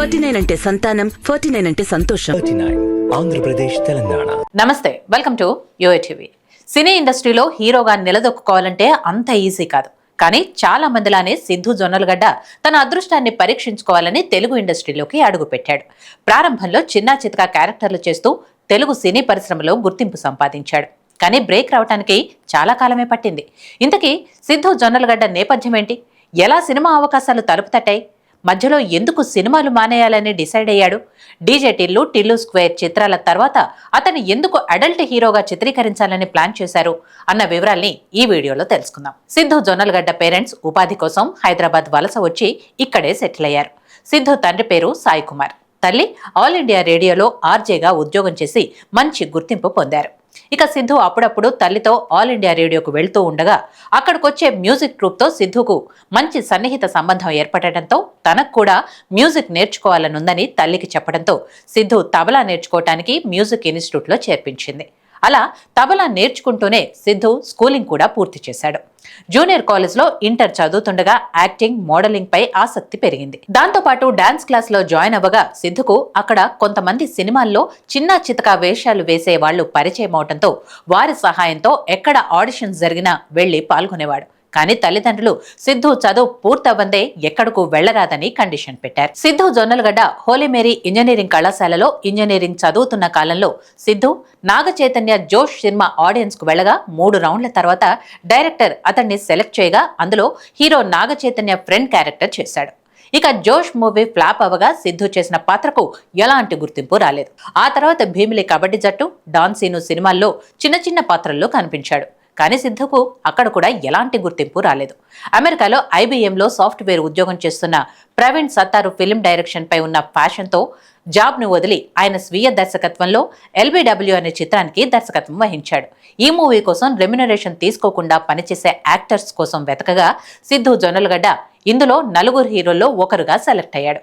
39 అంటే సంతానం, 49 అంటే సంతోషం. 39 ఆంధ్రప్రదేశ్, తెలంగాణ. నమస్తే, వెల్కమ్ టు యూఏటీవీ. సినీ ఇండస్ట్రీలో హీరోగా నిలదొక్కుకోవాలంటే అంత ఈజీ కాదు. కానీ చాలా మందిలానే సిద్ధు జొన్నలగడ్డ తన అదృష్టాన్ని పరీక్షించుకోవాలని తెలుగు ఇండస్ట్రీలోకి అడుగుపెట్టాడు. ప్రారంభంలో చిన్నా చితకా క్యారెక్టర్లు చేస్తూ తెలుగు సినీ పరిశ్రమలో గుర్తింపు సంపాదించాడు. కానీ బ్రేక్ రావడానికి చాలా కాలమే పట్టింది. ఇంతకీ సిద్ధు జొన్నలగడ్డ నేపథ్యం ఏంటి? ఎలా సినిమా అవకాశాలు తలుపు తట్టాయి? మధ్యలో ఎందుకు సినిమాలు మానేయాలని డిసైడ్ అయ్యాడు? డీజే టిల్లు, టిల్లు స్క్వేర్ చిత్రాల తర్వాత అతను ఎందుకు అడల్ట్ హీరోగా చిత్రీకరించాలని ప్లాన్ చేశారు అన్న వివరాల్ని ఈ వీడియోలో తెలుసుకుందాం. సిద్ధు జొన్నలగడ్డ పేరెంట్స్ ఉపాధి కోసం హైదరాబాద్ వలస వచ్చి ఇక్కడే సెటిల్ అయ్యారు. సిద్ధు తండ్రి పేరు సాయి కుమార్, తల్లి ఆల్ ఇండియా రేడియోలో ఆర్జేగా ఉద్యోగం చేసి మంచి గుర్తింపు పొందారు. ఇక సిద్ధు అప్పుడప్పుడు తల్లితో ఆల్ ఇండియా రేడియోకు వెళ్తూ ఉండగా అక్కడికొచ్చే మ్యూజిక్ ట్రూప్తో సిద్ధుకు మంచి సన్నిహిత సంబంధం ఏర్పడటంతో తనకు కూడా మ్యూజిక్ నేర్చుకోవాలనుందని తల్లికి చెప్పడంతో సిద్ధు తబలా నేర్చుకోవటానికి మ్యూజిక్ ఇన్స్టిట్యూట్లో చేర్పించింది. అలా తబలా నేర్చుకుంటూనే సిద్ధు స్కూలింగ్ కూడా పూర్తి చేశాడు. జూనియర్ కాలేజ్లో ఇంటర్ చదువుతుండగా యాక్టింగ్, మోడలింగ్ పై ఆసక్తి పెరిగింది. దాంతోపాటు డాన్స్ క్లాస్ లో జాయిన్ అవ్వగా సిద్ధుకు అక్కడ కొంతమంది సినిమాల్లో చిన్న చితకా వేషాలు వేసే వాళ్లు పరిచయం అవడంతో వారి సహాయంతో ఎక్కడ ఆడిషన్స్ జరిగినా వెళ్లి పాల్గొనేవాడు. కానీ తల్లిదండ్రులు సిద్ధు చదువు పూర్తవ్వందే ఎక్కడకు వెళ్లరాదని కండిషన్ పెట్టారు. సిద్ధు జొన్నలగడ్డ హోలీ మేరీ ఇంజనీరింగ్ కళాశాలలో ఇంజనీరింగ్ చదువుతున్న కాలంలో సిద్ధు నాగ చైతన్య జోష్ సినిమా ఆడియన్స్ కు వెళ్లగా 3 రౌండ్ల తర్వాత డైరెక్టర్ అతన్ని సెలెక్ట్ చేయగా అందులో hero Naga Chaitanya friend character చేశాడు. ఇక జోష్ మూవీ ఫ్లాప్ అవగా సిద్ధు చేసిన పాత్రకు ఎలాంటి గుర్తింపు రాలేదు. ఆ తర్వాత భీమిలి కబడ్డీ జట్టు, డాన్ సీను సినిమాల్లో చిన్న చిన్న పాత్రల్లో కనిపించాడు. కానీ సిద్ధుకు అక్కడ కూడా ఎలాంటి గుర్తింపు రాలేదు. అమెరికాలో ఐబీఎంలో సాఫ్ట్వేర్ ఉద్యోగం చేస్తున్న ప్రవీణ్ సత్తారు ఫిల్మ్ డైరెక్షన్ పై ఉన్న ప్యాషన్తో జాబ్ను వదిలి ఆయన స్వీయ దర్శకత్వంలో ఎల్బీడబ్ల్యూ అనే చిత్రానికి దర్శకత్వం వహించాడు. ఈ మూవీ కోసం రెమ్యునరేషన్ తీసుకోకుండా పనిచేసే యాక్టర్స్ కోసం వెతకగా సిద్ధు జొన్నలగడ్డ ఇందులో 4 హీరోల్లో ఒకరుగా సెలెక్ట్ అయ్యాడు.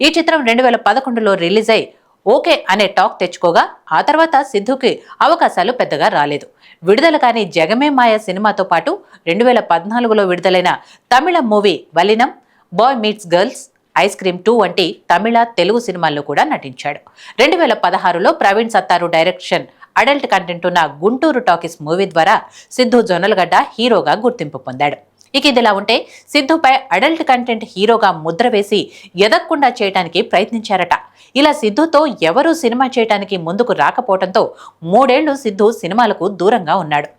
ఈ చిత్రం 2011లో రిలీజ్ అయి ఓకే అనే టాక్ తెచ్చుకోగా ఆ తర్వాత సిద్ధుకి అవకాశాలు పెద్దగా రాలేదు. విడుదల కాని జగమే మాయ సినిమాతో పాటు 2014లో విడుదలైన Tamil movie Vallinam, boy meets girls, ice cream 2 వంటి తమిళ, తెలుగు సినిమాల్లో కూడా నటించాడు. 2016లో Praveen Sattaru direction, adult content ఉన్న గుంటూరు టాకీస్ మూవీ ద్వారా సిద్ధు జొన్నలగడ్డ హీరోగా గుర్తింపు పొందాడు. ఇక ఇదిలా ఉంటే సిద్ధుపై అడల్ట్ కంటెంట్ హీరోగా ముద్ర వేసి ఎదగకుండా చేయడానికి ప్రయత్నించారట. ఇలా సిద్ధుతో ఎవరూ సినిమా చేయడానికి ముందుకు రాకపోవడంతో 3 ఏళ్లు సిద్ధు సినిమాలకు దూరంగా ఉన్నాడు.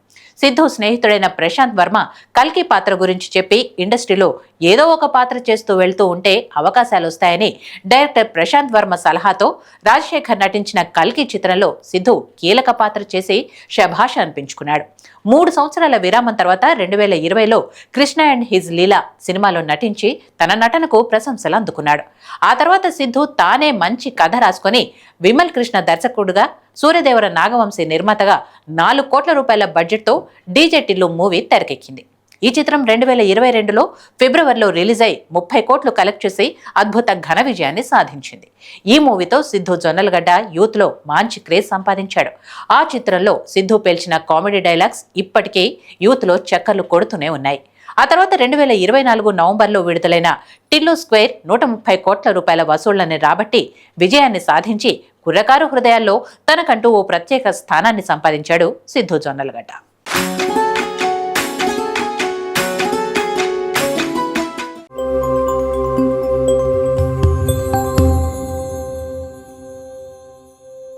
సిద్ధు స్నేహితుడైన ప్రశాంత్ వర్మ కల్కి పాత్ర గురించి చెప్పి ఇండస్ట్రీలో ఏదో ఒక పాత్ర చేస్తూ వెళ్తూ ఉంటే అవకాశాలు వస్తాయని డైరెక్టర్ ప్రశాంత్ వర్మ సలహాతో రాజశేఖర్ నటించిన కల్కి చిత్రంలో సిద్ధు కీలక పాత్ర చేసి శభాష అనిపించుకున్నాడు. 3 సంవత్సరాల విరామం తర్వాత 2020లో కృష్ణ అండ్ హిజ్ లీలా సినిమాలో నటించి తన నటనకు ప్రశంసలు అందుకున్నాడు. ఆ తర్వాత సిద్ధు తానే మంచి కథ రాసుకొని విమల్ కృష్ణ దర్శకుడుగా, సూర్యదేవర నాగవంశీ నిర్మాతగా 4 కోట్ల రూపాయల బడ్జెట్తో డీజే టిల్లు మూవీ తెరకెక్కింది. ఈ చిత్రం 2022లో ఫిబ్రవరిలో రిలీజ్ అయి 30 కోట్లు కలెక్ట్ చేసి అద్భుత ఘన విజయాన్ని సాధించింది. ఈ మూవీతో సిద్ధు జొన్నలగడ్డ యూత్లో మంచి క్రేజ్ సంపాదించాడు. ఆ చిత్రంలో సిద్ధు పేల్చిన కామెడీ డైలాగ్స్ ఇప్పటికీ యూత్లో చక్కర్లు కొడుతూనే ఉన్నాయి. ఆ తర్వాత 2024 నవంబర్లో విడుదలైన టిల్లు స్క్వేర్ 130 కోట్ల రూపాయల వసూళ్లని రాబట్టి విజయాన్ని సాధించి కుర్రకారు హృదయాల్లో తనకంటూ ఓ ప్రత్యేక స్థానాన్ని సంపాదించాడు సిద్ధు జొన్నలగడ్డ.